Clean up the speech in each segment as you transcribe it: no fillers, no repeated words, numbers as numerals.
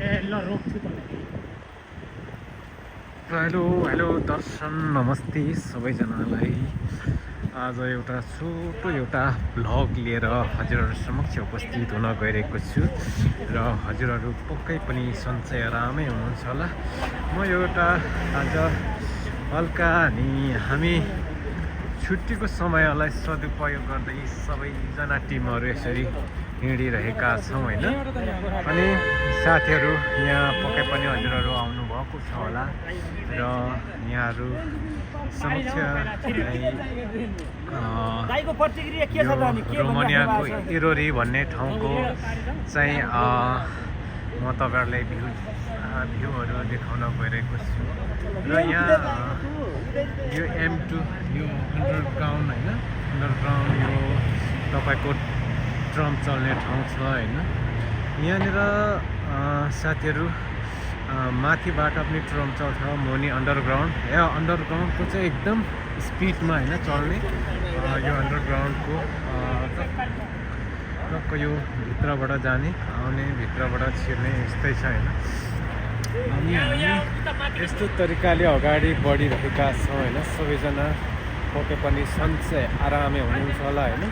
Hello दर्शन नमस्ते सबैजनालाई। आज एउटा भ्लग लिएर हजुरहरू समक्ष उपस्थित हुन गइरहेको छु र हजुरहरू पक्कै पनि सन्चै आरामै हुनुहुन्छ होला। म एउटा आज हल्का हामी छुट्टीको समयलाई सदुपयोग गर्दै सबैजना टिमहरू यसरी हिँडिरहेका छौँ होइन। अनि साथीहरू यहाँ पक्कै पनि हजुरहरू आउनुभएको छ होला र यहाँहरू समक्ष रोमानियाको इरोरी भन्ने ठाउँको चाहिँ म तपाईँहरूलाई भ्यूहरू देखाउन गइरहेको छु र यहाँ यो M2 यो अन्डरग्राउन्ड होइन, अन्डरग्राउन्ड यो तपाईँको ट्रम चल्ने ठाउँ छ होइन। यहाँनिर साथीहरू माथिबाट पनि ट्रम चल्छ, मुनि अन्डरग्राउन्ड। अन्डरग्राउन्डको चाहिँ एकदम स्पिडमा होइन चल्ने यो अन्डरग्राउन्डको टक्क यो भित्रबाट जाने आउने भित्रबाट छिर्ने यस्तै छ होइन। अनि हामी यस्तो तरिकाले अगाडि बढिरहेका छौँ होइन। सबैजना पक्कै पनि सन्चै आरामै हुनुहुन्छ होला होइन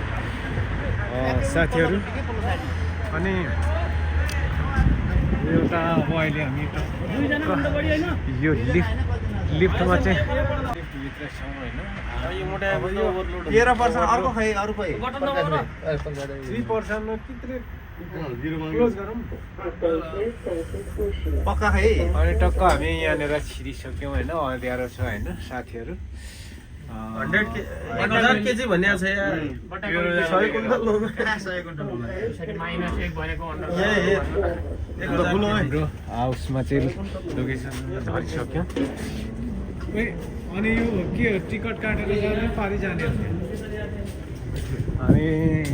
साथीहरू। अनि एउटा अब अहिले हामी यो लिफ्टमा चाहिँ लिफ्टभित्र छौँ होइन। पक्का खै अनि टक्क हामी यहाँनिर छिरिसक्यौँ होइन। अँध्यारो छ होइन साथीहरू। 1000 केजी भन्ने छ यार। 100 कुन्टल हाम्रो हाउसमा चाहिँ लोकेसन झरिसक्यो। अनि यो के हो, टिकट काटेर जाने पारि जाने? हामी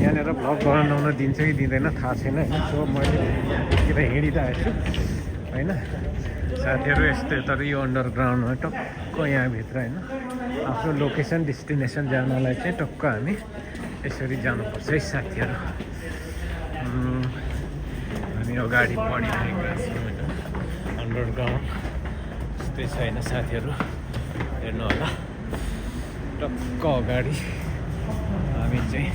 यहाँनिर भ्लग बनाउन दिन्छ कि दिँदैन थाहा छैन होइन। सो मैले यतिखेर हिँडिरहेको छु होइन साथीहरू। यस्तै तर यो अन्डरग्राउन्डमा टक्क यहाँभित्र होइन आफ्नो लोकेसन डेस्टिनेसन जानलाई चाहिँ टक्क हामी यसरी जानुपर्छ है साथीहरू। हामी अगाडि बढिरहेका छौँ होइन। अन्डरग्राउन्ड यस्तै छ होइन साथीहरू, हेर्नु होला। टक्क अगाडि हामी चाहिँ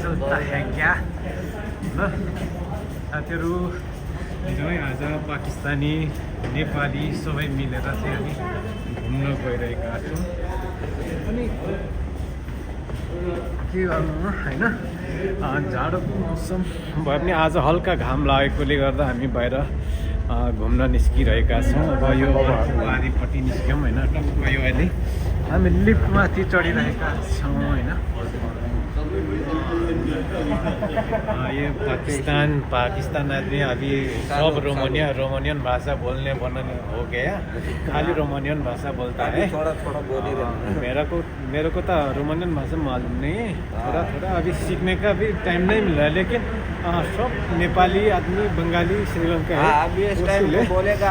चल्ता है क्या ल साथीहरू। हिजो आज पाकिस्तानी नेपाली सबै मिलेर चाहिँ हामी घुम्न गइरहेका छौँ। अनि के गर्नु होइन, जाडोको मौसम भए पनि आज हल्का घाम लागेकोले गर्दा हामी बाहिर घुम्न निस्किरहेका छौँ। अब यो वारीपट्टि निस्क्यौँ होइन। टक्क यो अहिले हामी लिफ्टमाथि चढिरहेका छौँ होइन। ये पाकिस्तान आदमी अभी सब रोमानियन भाषा बोलने हो गया। खाली रोमानियन भाषा बोलता है। मेरे को तो रोमानियन भाषा मालूम नहीं है, थोड़ा अभी सीखने का भी टाइम नहीं मिल रहा है। लेकिन सब नेपाली आदमी, बंगाली, श्रीलंका है। बोलेगा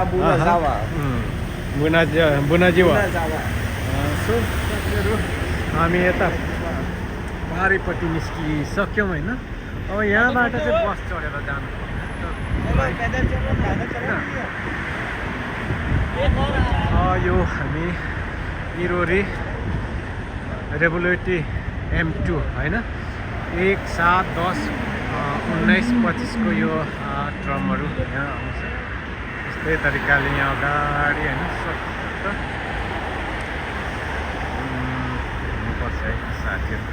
बुनाजीवा। सो हामी यता पारिपट्टि निस्किसक्यौँ होइन। अब यहाँबाट चाहिँ बस चढेर जानु यो हामी इरोरी रेभोल्युटी M2 होइन 1, 7, 10, 19, 25 को यो ट्रमहरू यहाँ आउँछ। यस्तै तरिकाले यहाँ अगाडि होइन सट्ट हुनुपर्छ है साथीहरू।